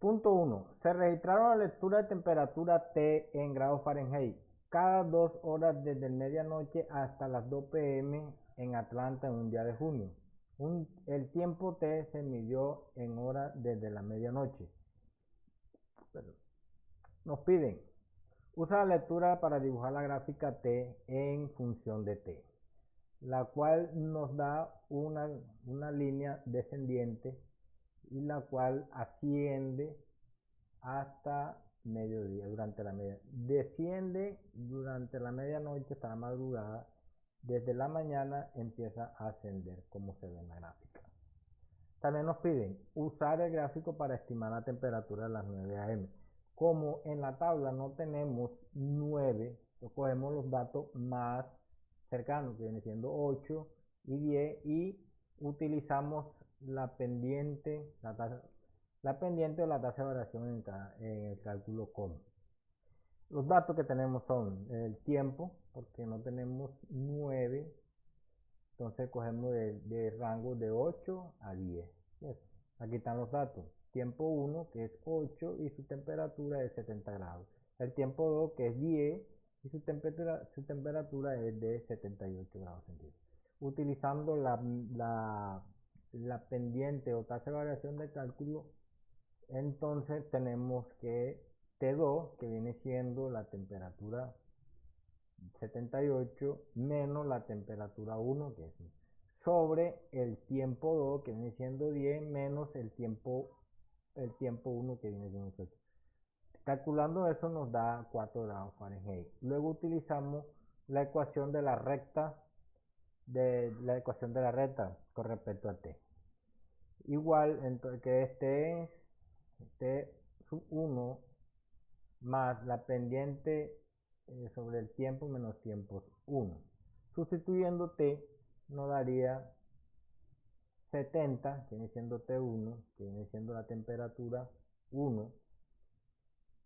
Punto 1. Se registraron la lectura de temperatura T en grados Fahrenheit cada 2 horas desde medianoche hasta las 2 p.m. en Atlanta en un día de junio. El tiempo T se midió en horas desde la medianoche. Nos piden, usa la lectura para dibujar la gráfica T en función de T, la cual nos da una línea descendiente y la cual asciende hasta mediodía, desciende durante la medianoche hasta la madrugada, desde la mañana empieza a ascender como se ve en la gráfica. También nos piden usar el gráfico para estimar la temperatura a las 9 a.m. Como en la tabla no tenemos 9, cogemos los datos más cercanos, que viene siendo 8 y 10, y utilizamos la pendiente o la tasa de variación en el cálculo común. Los datos que tenemos son el tiempo, porque no tenemos 9, entonces cogemos de rango de 8 a 10. Aquí están los datos. Tiempo 1, que es 8 y su temperatura es 70 grados. El tiempo 2, que es 10 y su temperatura es de 78 grados centígrados. Utilizando la pendiente o tasa de variación de cálculo, entonces tenemos que T2, que viene siendo la temperatura 78 menos la temperatura 1, que es sobre el tiempo 2, que viene siendo 10, menos el tiempo 1, que viene siendo 8. Calculando eso nos da 4 grados Fahrenheit. Luego utilizamos la ecuación de la recta con respecto a T. Igual, entonces, que este es T sub 1 más la pendiente sobre el tiempo menos tiempo 1. Sustituyendo T nos daría 70, que viene siendo T1, que viene siendo la temperatura 1,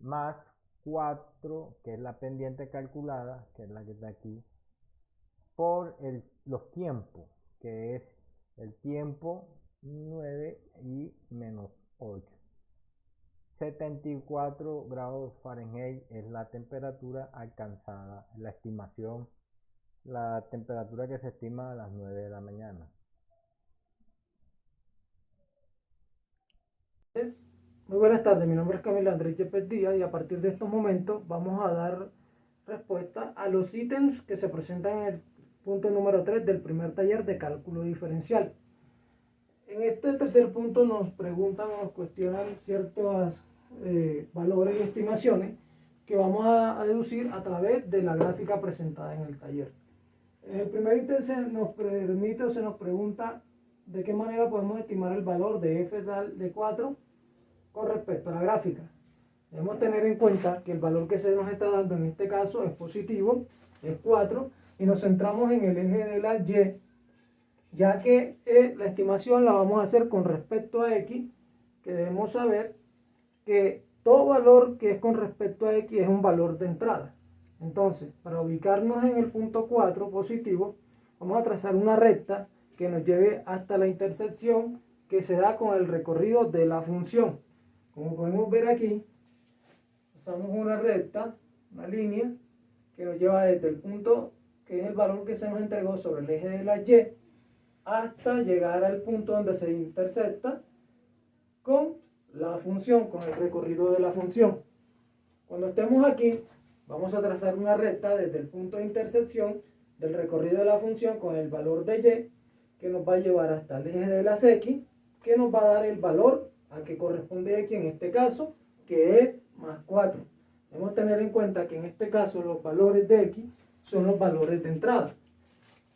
más 4, que es la pendiente calculada, que es la que está aquí, por los tiempos, que es el tiempo 9 y menos 8. 74 grados Fahrenheit es la temperatura alcanzada, la estimación, la temperatura que se estima a las 9 de la mañana. Muy buenas tardes, mi nombre es Camilo Andrés Yepes Díaz y a partir de estos momentos vamos a dar respuesta a los ítems que se presentan en el punto número 3 del primer taller de cálculo diferencial. En este tercer punto nos preguntan o nos cuestionan ciertos valores y estimaciones que vamos a deducir a través de la gráfica presentada en el taller. En el primer ítem se nos permite o se nos pregunta de qué manera podemos estimar el valor de f de 4 con respecto a la gráfica. Debemos tener en cuenta que el valor que se nos está dando en este caso es positivo, es 4, y nos centramos en el eje de la y, ya que la estimación la vamos a hacer con respecto a x, que debemos saber que todo valor que es con respecto a x es un valor de entrada. Entonces, para ubicarnos en el punto 4 positivo, vamos a trazar una recta que nos lleve hasta la intersección que se da con el recorrido de la función. Como podemos ver aquí, trazamos una recta, una línea, que nos lleva desde el punto que es el valor que se nos entregó sobre el eje de la y, hasta llegar al punto donde se intersecta con la función, con el recorrido de la función. Cuando estemos aquí, vamos a trazar una recta desde el punto de intersección del recorrido de la función con el valor de y, que nos va a llevar hasta el eje de las x, que nos va a dar el valor a que corresponde x en este caso, que es más 4. Debemos tener en cuenta que en este caso los valores de x son los valores de entrada.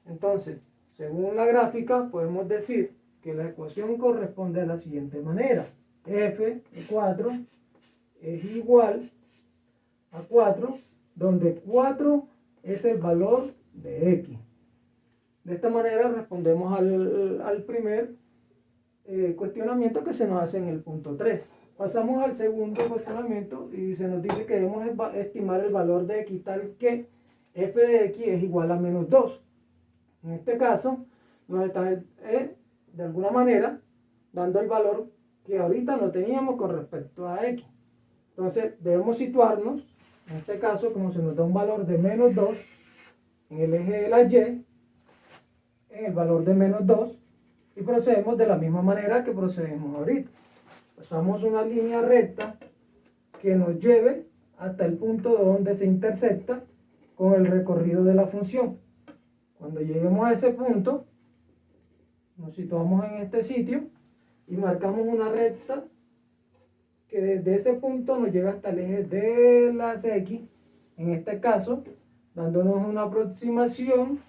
Entonces, según la gráfica, podemos decir que la ecuación corresponde a la siguiente manera. F de 4 es igual a 4, donde 4 es el valor de x. De esta manera respondemos al primer cuestionamiento que se nos hace en el punto 3. Pasamos al segundo cuestionamiento y se nos dice que debemos estimar el valor de x tal que f de x es igual a menos 2. En este caso, nos está de alguna manera dando el valor que ahorita no teníamos con respecto a x. Entonces debemos situarnos, en este caso, como se nos da un valor de menos 2, en el eje de la y, en el valor de menos 2, y procedemos de la misma manera que procedemos ahorita. Pasamos una línea recta que nos lleve hasta el punto donde se intersecta con el recorrido de la función. Cuando lleguemos a ese punto, nos situamos en este sitio y marcamos una recta que desde ese punto nos llega hasta el eje de las x, en este caso, dándonos una aproximación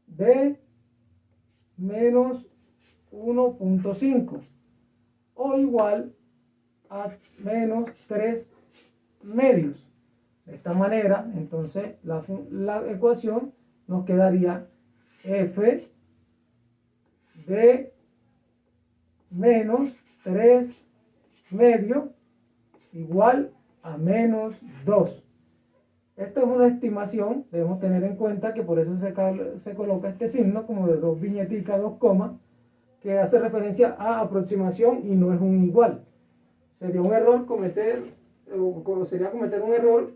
de menos 1.5 o igual a menos 3 medios. De esta manera, entonces, la ecuación nos quedaría f de menos 3 medio igual a menos 2. Esto es una estimación, debemos tener en cuenta que por eso se coloca este signo como de 2 viñeticas, 2 comas, que hace referencia a aproximación y no es un igual. Sería un error cometer un error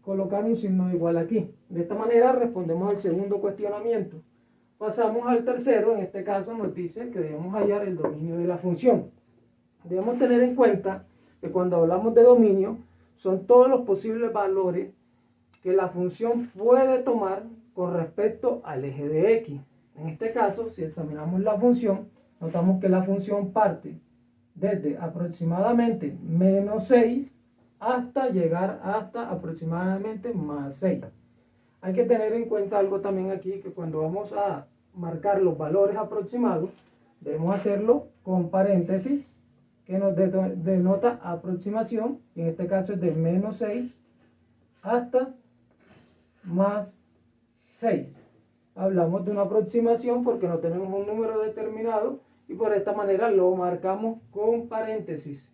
colocar un signo igual aquí. De esta manera respondemos al segundo cuestionamiento. Pasamos al tercero, en este caso nos dice que debemos hallar el dominio de la función. Debemos tener en cuenta que cuando hablamos de dominio, son todos los posibles valores que la función puede tomar con respecto al eje de x. En este caso, si examinamos la función, notamos que la función parte desde aproximadamente menos 6 hasta llegar hasta aproximadamente más 6. Hay que tener en cuenta algo también aquí, que cuando vamos a marcar los valores aproximados, debemos hacerlo con paréntesis, que nos denota aproximación, y en este caso es de menos 6 hasta más 6. Hablamos de una aproximación porque no tenemos un número determinado y por esta manera lo marcamos con paréntesis.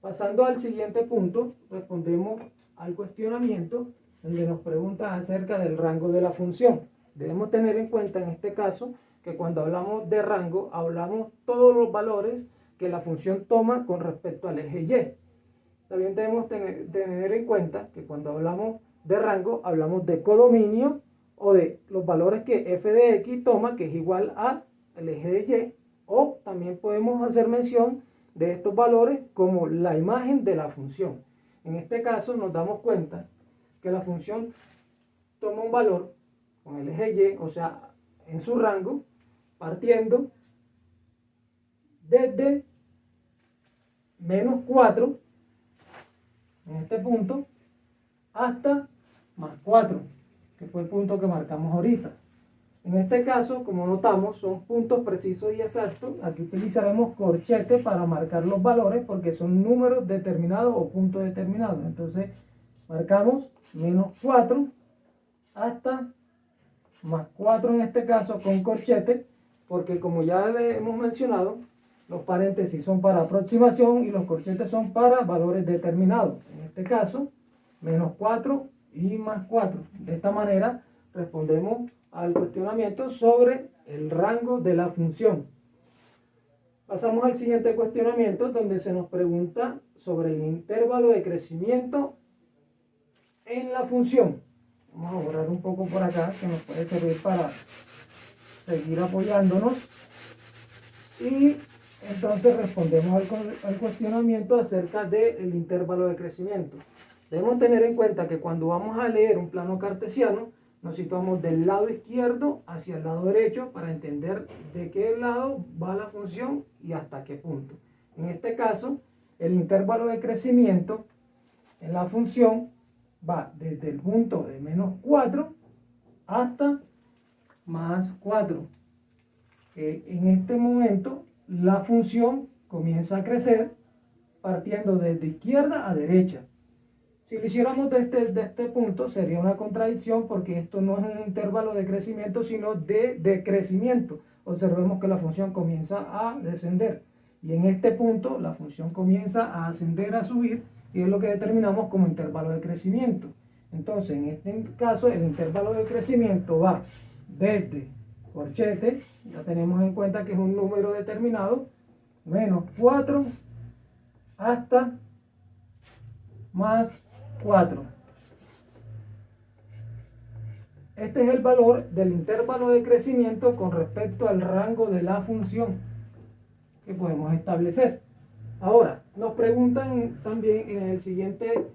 Pasando al siguiente punto, respondemos al cuestionamiento donde nos pregunta acerca del rango de la función. Debemos tener en cuenta en este caso que cuando hablamos de rango, hablamos todos los valores que la función toma con respecto al eje y. También debemos tener en cuenta que cuando hablamos de rango, hablamos de codominio o de los valores que f de x toma, que es igual a el eje de y, o también podemos hacer mención de estos valores como la imagen de la función. En este caso nos damos cuenta que la función toma un valor con el eje y, o sea, en su rango, partiendo desde menos 4, en este punto, hasta más 4, que fue el punto que marcamos ahorita. En este caso, como notamos, son puntos precisos y exactos. Aquí utilizaremos corchete para marcar los valores porque son números determinados o puntos determinados. Entonces, marcamos menos 4 hasta más 4 en este caso con corchete, porque como ya le hemos mencionado, los paréntesis son para aproximación y los corchetes son para valores determinados. En este caso, menos 4 y más 4. De esta manera respondemos al cuestionamiento sobre el rango de la función. Pasamos al siguiente cuestionamiento donde se nos pregunta sobre el intervalo de crecimiento en la función. Vamos a borrar un poco por acá que nos puede servir para seguir apoyándonos. Y entonces respondemos al cuestionamiento acerca del intervalo de crecimiento. Debemos tener en cuenta que cuando vamos a leer un plano cartesiano, nos situamos del lado izquierdo hacia el lado derecho para entender de qué lado va la función y hasta qué punto. En este caso, el intervalo de crecimiento en la función va desde el punto de menos 4 hasta más 4. En este momento, la función comienza a crecer partiendo desde izquierda a derecha. Si lo hiciéramos desde este punto, sería una contradicción porque esto no es un intervalo de crecimiento, sino de decrecimiento. Observemos que la función comienza a descender. Y en este punto, la función comienza a ascender, a subir, y es lo que determinamos como intervalo de crecimiento. Entonces, en este caso, el intervalo de crecimiento va desde, corchete, ya tenemos en cuenta que es un número determinado, menos 4 hasta más 4. Este es el valor del intervalo de crecimiento con respecto al rango de la función que podemos establecer. Ahora, nos preguntan también en el siguiente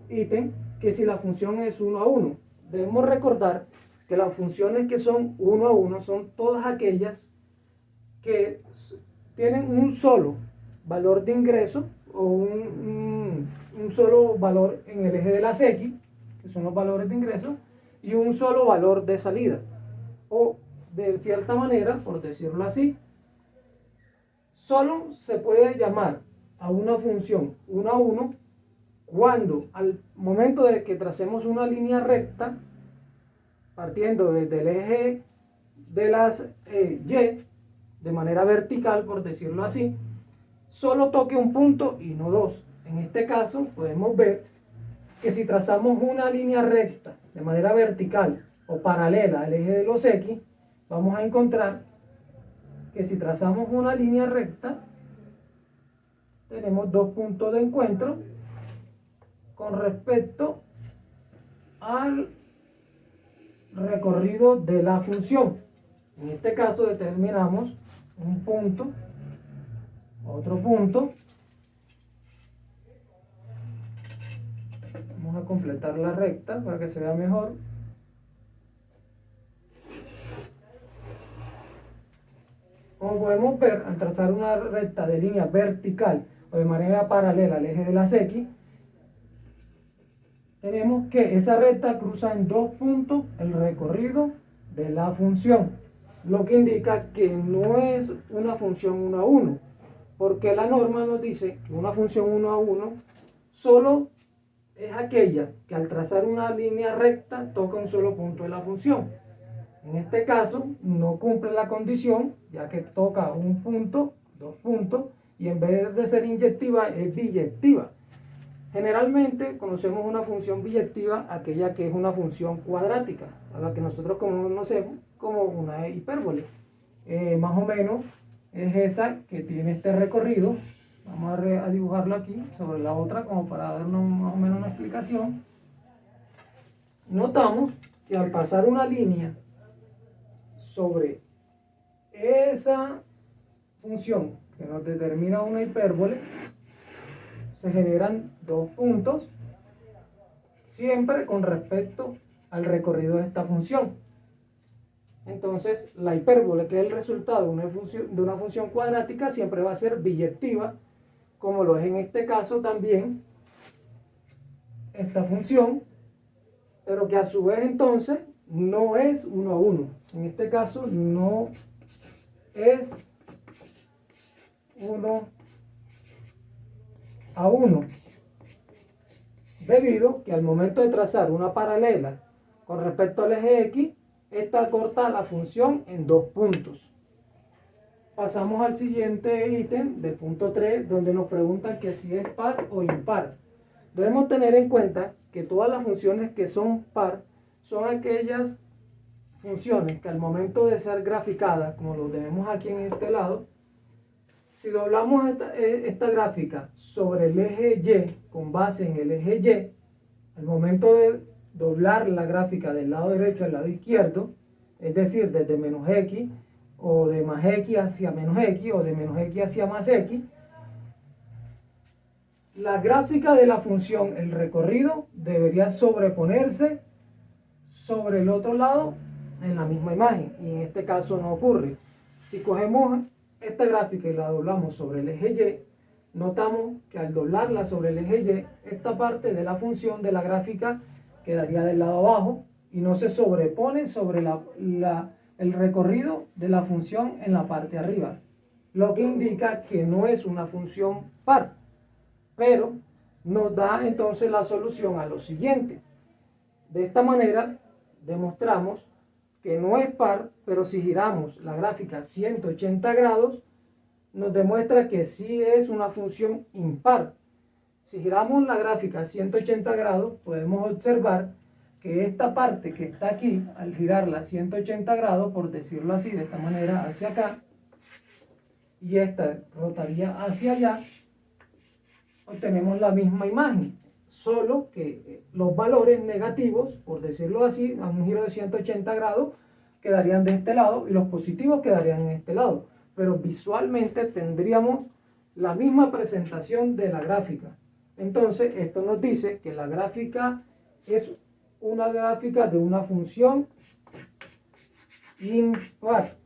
ítem que si la función es 1 a 1. Debemos recordar que las funciones que son 1 a 1 son todas aquellas que tienen un solo valor de ingreso o un solo valor en el eje de las X, que son los valores de ingreso, y un solo valor de salida. O de cierta manera, por decirlo así, solo se puede llamar a una función 1 a 1 cuando al momento de que tracemos una línea recta, partiendo desde el eje de las Y, de manera vertical, por decirlo así, solo toque un punto y no dos. En este caso podemos ver que si trazamos una línea recta de manera vertical o paralela al eje de los X, vamos a encontrar que si trazamos una línea recta, tenemos dos puntos de encuentro con respecto al recorrido de la función. En este caso determinamos un punto, otro punto. Vamos a completar la recta para que se vea mejor. Como podemos ver, al trazar una recta de línea vertical o de manera paralela al eje de las X, tenemos que esa recta cruza en dos puntos el recorrido de la función, lo que indica que no es una función 1 a 1, porque la norma nos dice que una función 1 a 1 solo es aquella que al trazar una línea recta toca un solo punto de la función. En este caso no cumple la condición, ya que toca un punto, dos puntos, y en vez de ser inyectiva es biyectiva. Generalmente conocemos una función biyectiva, aquella que es una función cuadrática, a la que nosotros conocemos como una hipérbole. Más o menos es esa que tiene este recorrido. Vamos a dibujarlo aquí sobre la otra como para dar más o menos una explicación. Notamos que al pasar una línea sobre esa función que nos determina una hipérbole, se generan dos puntos siempre con respecto al recorrido de esta función. Entonces la hipérbole, que es el resultado de una función cuadrática, siempre va a ser biyectiva, como lo es en este caso también esta función, pero que a su vez entonces no es 1 a 1. En este caso no es 1 a 1, debido que al momento de trazar una paralela con respecto al eje X, esta corta la función en dos puntos. Pasamos al siguiente ítem del punto 3, donde nos preguntan que si es par o impar. Debemos tener en cuenta que todas las funciones que son par son aquellas funciones que al momento de ser graficadas, como lo tenemos aquí en este lado, si doblamos esta gráfica sobre el eje Y con base en el eje Y, al momento de doblar la gráfica del lado derecho al lado izquierdo, es decir, desde menos X, o de más X hacia menos X, o de menos X hacia más X, la gráfica de la función, el recorrido, debería sobreponerse sobre el otro lado en la misma imagen, y en este caso no ocurre. Si cogemos esta gráfica y la doblamos sobre el eje Y, notamos que al doblarla sobre el eje Y, esta parte de la función de la gráfica quedaría del lado abajo y no se sobrepone sobre el recorrido de la función en la parte de arriba, lo que indica que no es una función par, pero nos da entonces la solución a lo siguiente. De esta manera demostramos que no es par, pero si giramos la gráfica 180 grados, nos demuestra que sí es una función impar. Si giramos la gráfica 180 grados, podemos observar que esta parte que está aquí, al girarla 180 grados, por decirlo así, de esta manera hacia acá, y esta rotaría hacia allá, obtenemos la misma imagen, solo que los valores negativos, por decirlo así, a un giro de 180 grados, quedarían de este lado y los positivos quedarían en este lado. Pero visualmente tendríamos la misma presentación de la gráfica. Entonces, esto nos dice que la gráfica es una gráfica de una función impar.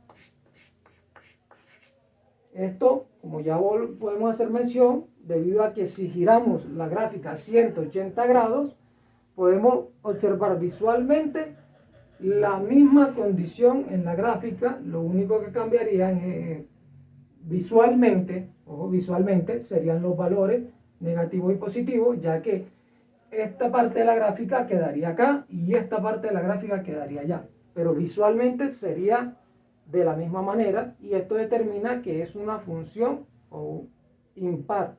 Esto, como ya podemos hacer mención, debido a que si giramos la gráfica a 180 grados, podemos observar visualmente la misma condición en la gráfica. Lo único que cambiaría visualmente, ojo, visualmente serían los valores negativos y positivos, ya que esta parte de la gráfica quedaría acá y esta parte de la gráfica quedaría allá, pero visualmente sería de la misma manera, y esto determina que es una función o impar.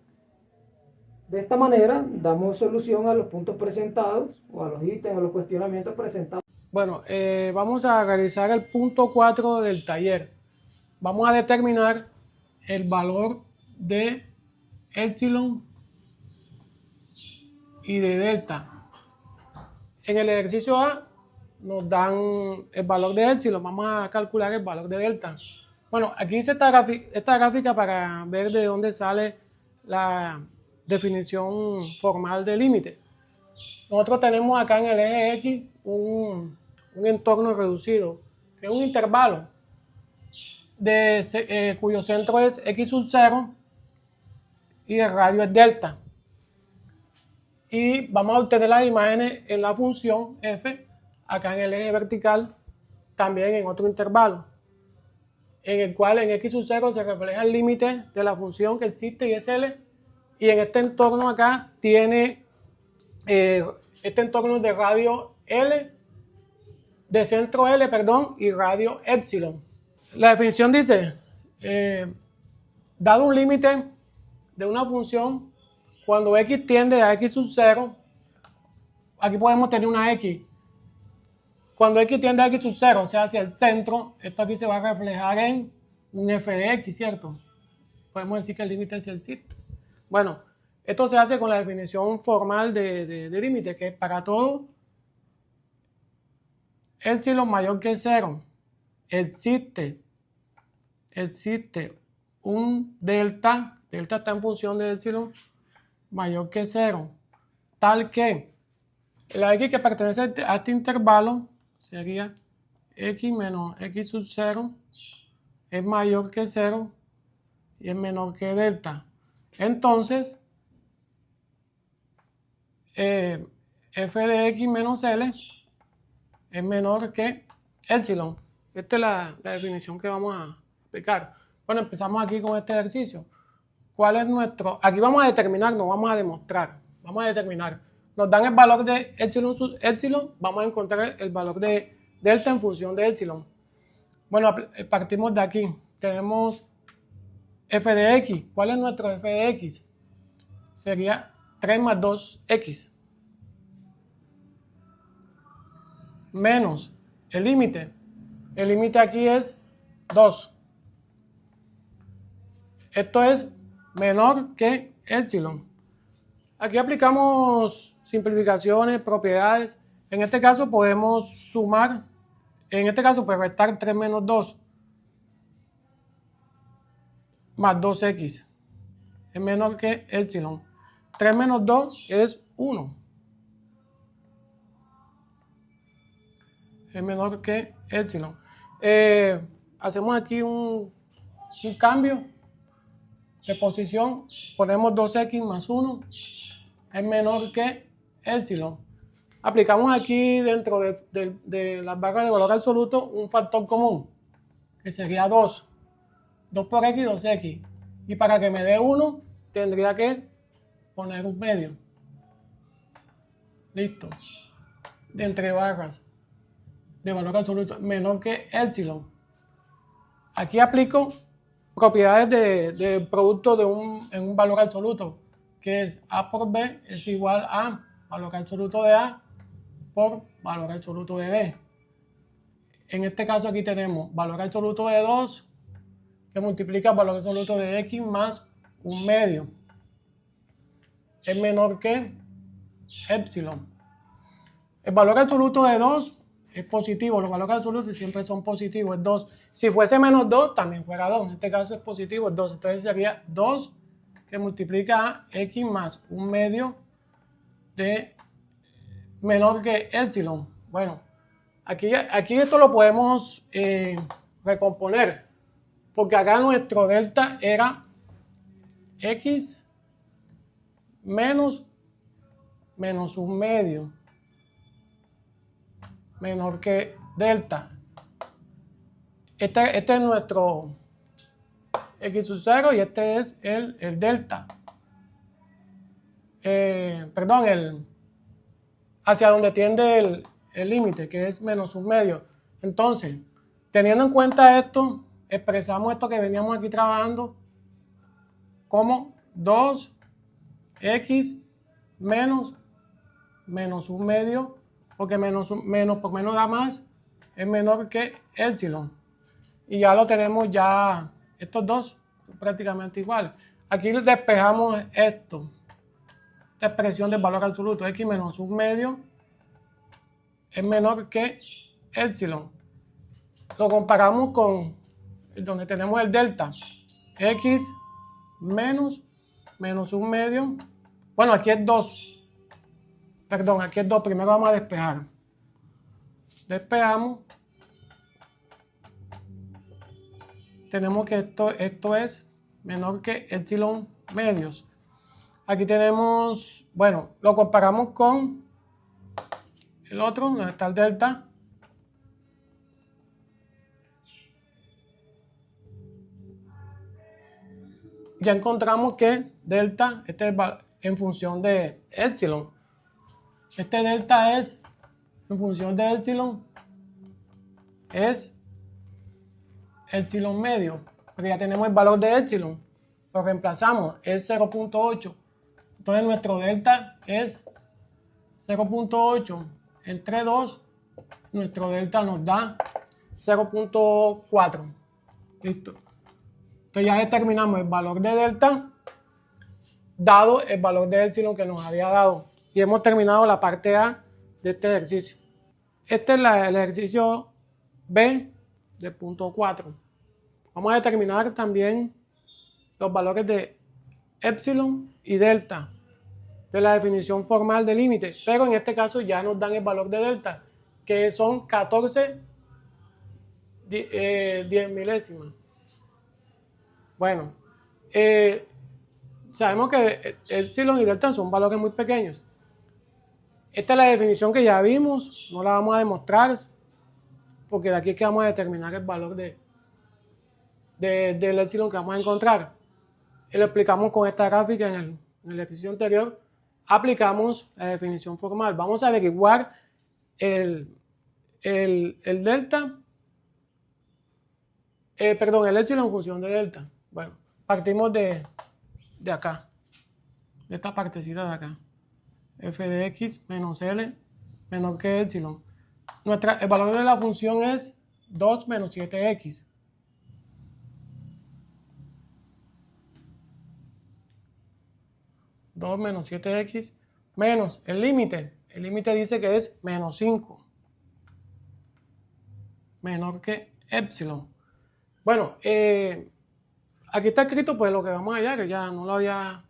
De esta manera damos solución a los puntos presentados o a los ítems o los cuestionamientos presentados. Bueno, vamos a realizar el punto 4 del taller. Vamos a determinar el valor de epsilon y de delta. En el ejercicio A nos dan el valor de epsilon, vamos a calcular el valor de delta. Bueno, aquí hice esta gráfica para ver de dónde sale la definición formal de límite. Nosotros tenemos acá en el eje X un entorno reducido, que es un intervalo cuyo centro es X sub 0 y el radio es delta. Y vamos a obtener las imágenes en la función f, acá en el eje vertical, también en otro intervalo, en el cual en X sub 0 se refleja el límite de la función que existe y es L, y en este entorno acá tiene este entorno de radio L, de centro L, perdón, y radio epsilon. La definición dice, dado un límite de una función, cuando x tiende a x sub 0, aquí podemos tener una x. Cuando x tiende a x sub 0, o sea, hacia el centro, esto aquí se va a reflejar en un f de x, ¿cierto? Podemos decir que el límite es el sit. Bueno, esto se hace con la definición formal de límite, que es para todo epsilon mayor que 0, existe un delta está en función de epsilon mayor que 0, tal que la x que pertenece a este intervalo sería x menos x sub 0 es mayor que 0 y es menor que delta. Entonces, f de x menos L es menor que epsilon. Esta es la definición que vamos a aplicar. Bueno, empezamos aquí con este ejercicio. ¿Cuál es nuestro? Aquí vamos a determinar, no vamos a demostrar. Vamos a determinar. Nos dan el valor de epsilon sub epsilon. Vamos a encontrar el valor de delta en función de epsilon. Bueno, partimos de aquí. Tenemos f de x. ¿Cuál es nuestro f de x? Sería 3 más 2x. Menos el límite. El límite aquí es 2. Esto es menor que epsilon. Aquí aplicamos simplificaciones, propiedades. En este caso podemos sumar. En este caso pues restar 3 menos 2 más 2x. Es menor que epsilon. 3 menos 2 es 1. Es menor que epsilon. Hacemos aquí un cambio de posición. Ponemos 2x más 1. Es menor que epsilon. Aplicamos aquí dentro de las barras de valor absoluto un factor común, que sería 2. 2 por x, 2x. Y para que me dé 1, tendría que poner un medio. Listo. De entre barras de valor absoluto menor que epsilon. Aquí aplico propiedades del producto en un valor absoluto, que es a por b es igual a valor absoluto de a por valor absoluto de B. En este caso aquí tenemos valor absoluto de 2 que multiplica valor absoluto de X más 1/2. Es menor que epsilon. El valor absoluto de 2 es positivo. Los valores absolutos siempre son positivos, es 2. Si fuese menos 2, también fuera 2. En este caso es positivo, es 2. Entonces sería 2 que multiplica a X más 1/2 de menor que epsilon. Bueno, aquí esto lo podemos recomponer. Porque acá nuestro delta era X menos 1/2 menor que delta. Este es nuestro X sub 0 y este es el delta. Perdón, hacia donde tiende el límite, que es menos 1/2. Entonces, teniendo en cuenta esto, expresamos esto que veníamos aquí trabajando como 2x menos 1/2, porque menos por menos da más, es menor que epsilon. Y ya lo tenemos ya, estos dos prácticamente iguales. Aquí despejamos esto, esta expresión del valor absoluto, x menos 1/2 es menor que epsilon. Lo comparamos con donde tenemos el delta, x menos 1/2. Bueno, aquí es 2. Perdón, aquí es 2. Primero vamos a despejar. Despejamos. Tenemos que esto es menor que epsilon medios. Aquí tenemos, bueno, lo comparamos con el otro, donde está el delta. Ya encontramos que delta, este es en función de epsilon. Este delta es en función de epsilon, es epsilon medio, porque ya tenemos el valor de epsilon. Lo reemplazamos, es 0.8. Entonces nuestro delta es 0.8 entre 2. Nuestro delta nos da 0.4. Listo. Entonces ya determinamos el valor de delta dado el valor de epsilon que nos había dado. Y hemos terminado la parte A de este ejercicio. Este es el ejercicio B del punto 4. Vamos a determinar también los valores de epsilon y delta de la definición formal de límite, pero en este caso ya nos dan el valor de delta, que son 14 10 milésimas. Bueno, sabemos que epsilon y delta son valores muy pequeños. Esta es la definición que ya vimos, no la vamos a demostrar, porque de aquí es que vamos a determinar el valor del epsilon que vamos a encontrar. Y lo explicamos con esta gráfica en el ejercicio anterior. Aplicamos la definición formal. Vamos a averiguar el delta, el epsilon en función de delta. Bueno, partimos de acá, de esta partecita de acá. F de x menos L menor que epsilon. El valor de la función es 2 menos 7x. Menos 7x menos el límite. El límite dice que es menos 5. Menor que epsilon. Bueno, aquí está escrito pues lo que vamos allá, que ya no lo había.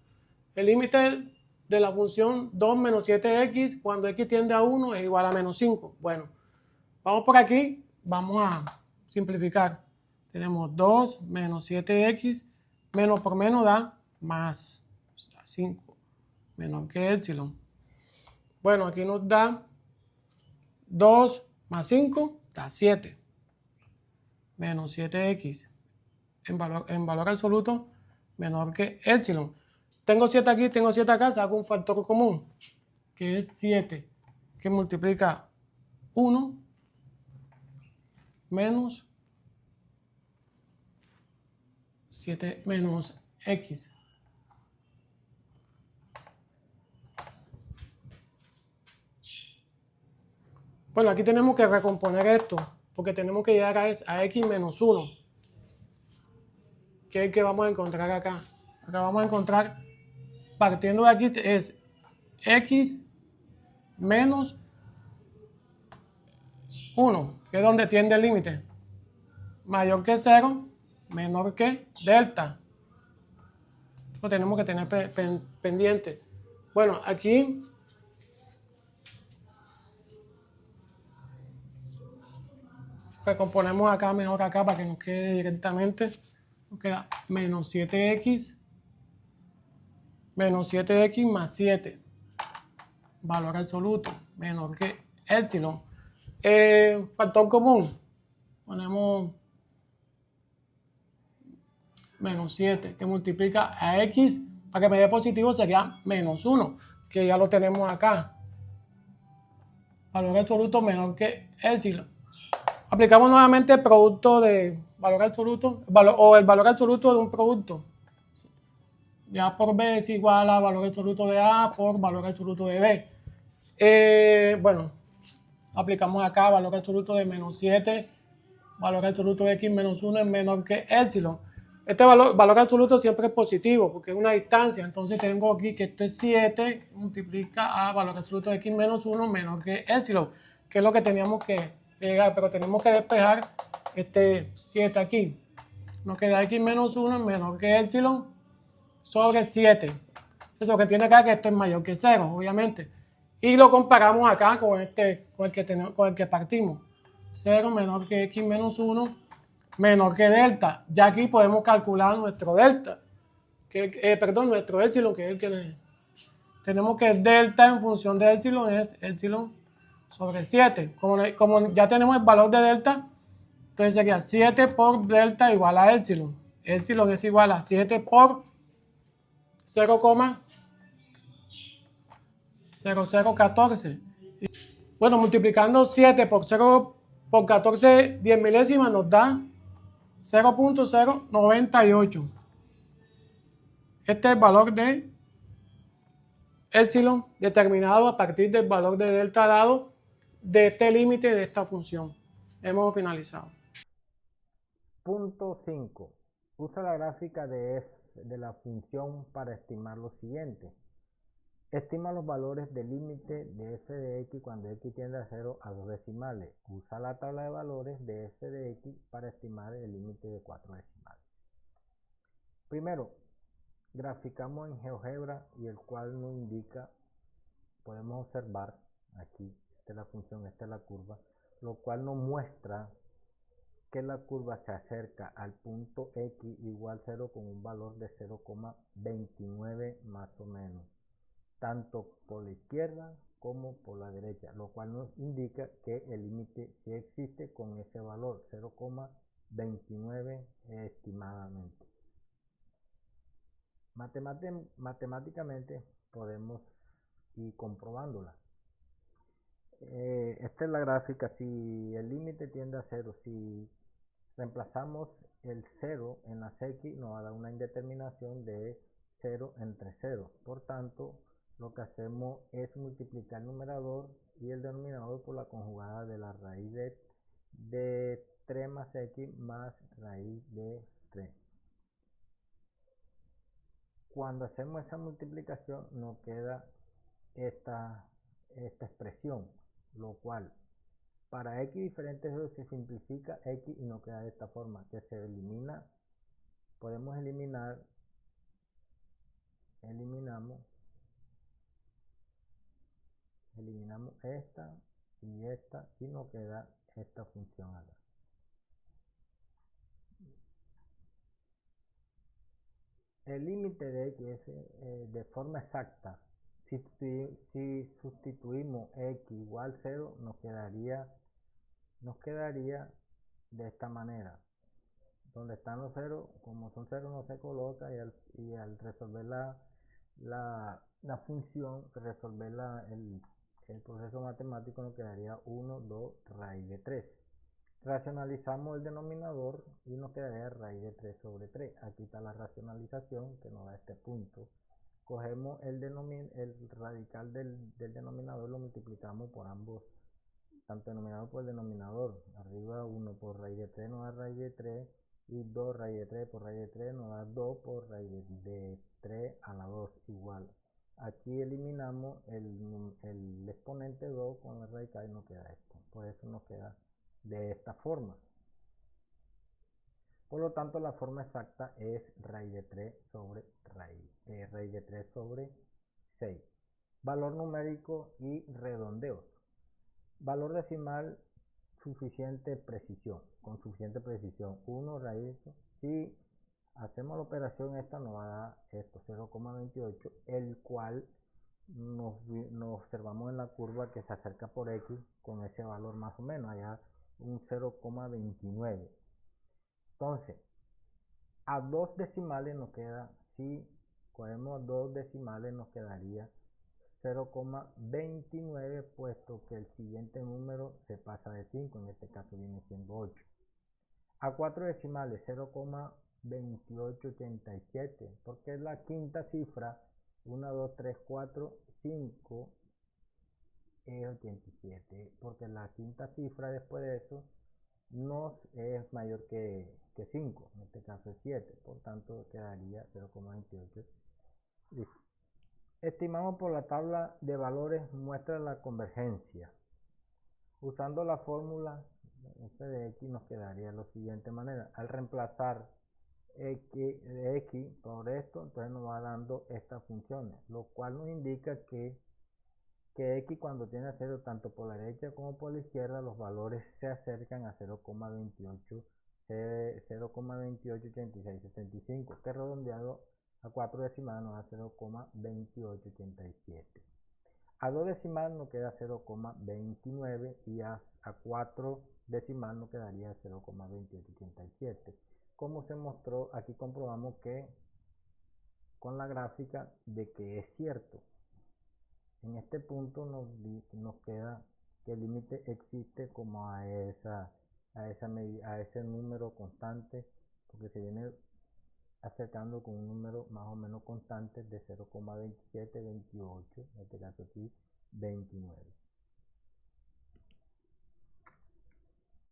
El límite de la función 2 menos 7x cuando x tiende a 1 es igual a menos 5. Bueno, vamos por aquí, vamos a simplificar. Tenemos 2 menos 7x, menos por menos da más, da 5, menor que epsilon. Bueno, aquí nos da 2 más 5, da 7, menos 7x, en valor absoluto, menor que epsilon. Tengo 7 aquí, tengo 7 acá, saco un factor común, que es 7, que multiplica 1 menos 7 menos x. Bueno, aquí tenemos que recomponer esto, porque tenemos que llegar a x menos 1, que es el que vamos a encontrar acá. Acá vamos a encontrar, partiendo de aquí, es x menos 1, que es donde tiende el límite. Mayor que 0, menor que delta. Lo tenemos que tener pendiente. Bueno, aquí recomponemos acá mejor acá para que nos quede directamente. Nos queda menos 7x más 7. Valor absoluto menor que epsilon. Factor común. Ponemos menos 7 que multiplica a x. Para que me dé positivo sería menos 1, que ya lo tenemos acá. Valor absoluto menor que epsilon. Aplicamos nuevamente el producto de valor absoluto, o el valor absoluto de un producto. De A por B es igual a valor absoluto de A por valor absoluto de B. Bueno, aplicamos acá valor absoluto de menos 7, valor absoluto de x menos 1 es menor que epsilon. Este valor absoluto siempre es positivo porque es una distancia, entonces tengo aquí que este 7 multiplica a valor absoluto de x menos 1 menor que epsilon, que es lo que teníamos que llegar, pero tenemos que despejar este 7 aquí. Nos queda x menos 1 menor que epsilon sobre 7. Eso que tiene acá que esto es mayor que 0, obviamente. Y lo comparamos acá con el que partimos. 0 menor que x menos 1 menor que delta. Ya aquí podemos calcular nuestro delta. Perdón, nuestro epsilon, que es el que tenemos que delta en función de epsilon es epsilon sobre 7. Como ya tenemos el valor de delta, entonces sería 7 por delta igual a epsilon. Epsilon es igual a 7 por 0,0014. Bueno, multiplicando 7 por 0 por 14 10 milésimas nos da 0.098. Este es el valor de epsilon determinado a partir del valor de delta dado de este límite de esta función. Hemos finalizado. Punto 5. Usa la gráfica de la función para estimar lo siguiente. Estima los valores del límite de f de x cuando x tiende a 0 a 2 decimales. Usa la tabla de valores de f de x para estimar el límite de 4 decimales. Primero, graficamos en GeoGebra y el cual nos indica, podemos observar aquí, esta es la función, esta es la curva, lo cual nos muestra que la curva se acerca al punto x igual 0 con un valor de 0,29 más o menos, tanto por la izquierda como por la derecha, lo cual nos indica que el límite sí existe con ese valor, 0,29 estimadamente. Matemáticamente podemos ir comprobándola. Esta es la gráfica. Si el límite tiende a 0, si reemplazamos el 0 en las x, nos va a dar una indeterminación de 0 entre 0. Por tanto, lo que hacemos es multiplicar el numerador y el denominador por la conjugada de la raíz de 3 más x más raíz de 3. Cuando hacemos esa multiplicación nos queda esta expresión, lo cual para x diferentes se simplifica x y nos queda de esta forma, que se elimina, podemos eliminamos esta y nos queda esta función acá. El límite de x es de forma exacta. Si sustituimos x igual 0, nos quedaría de esta manera. Donde están los ceros, como son ceros no se coloca, y al resolver la función, resolver el proceso matemático, nos quedaría 1, 2, raíz de 3. Racionalizamos el denominador y nos quedaría raíz de 3 sobre 3. Aquí está la racionalización que nos da este punto. Cogemos el radical del denominador, lo multiplicamos por ambos tanto denominador por el denominador. Arriba 1 por raíz de 3 nos da raíz de 3 y 2 raíz de 3 por raíz de 3 nos da 2 por raíz de 3 a la 2 igual. Aquí eliminamos el exponente 2 con la radical y nos queda esto. Por eso nos queda de esta forma. Por lo tanto, la forma exacta es raíz de 3 sobre raíz de 3 sobre 6. Valor numérico y redondeos. Valor decimal suficiente precisión, con suficiente precisión. 1 raíz, si hacemos la operación esta nos va a dar esto, 0,28, el cual nos observamos en la curva que se acerca por X con ese valor más o menos, allá un 0,29. Entonces, a 2 decimales nos queda, si cogemos 2 decimales nos quedaría 0,29, puesto que el siguiente número se pasa de 5, en este caso viene siendo 8. A 4 decimales 0,2887, porque es la quinta cifra, 1, 2, 3, 4, 5, es 87, porque la quinta cifra después de eso es mayor que 5, en este caso es 7, por tanto quedaría 0,28. Listo. Estimamos por la tabla de valores muestra la convergencia. Usando la fórmula f de x nos quedaría de la siguiente manera. Al reemplazar x por esto, entonces nos va dando estas funciones, lo cual nos indica que x cuando tiene 0 tanto por la derecha como por la izquierda, los valores se acercan a 0,28, 0,288675, que redondeado a 4 decimales nos da 0,2887. A 2 decimales nos queda 0,29 y a 4 decimales nos quedaría 0,2887. Como se mostró, aquí comprobamos que con la gráfica de que es cierto. En este punto nos queda que el límite existe como a ese número constante, porque se viene acercando con un número más o menos constante de 0,2728, en este caso aquí 29.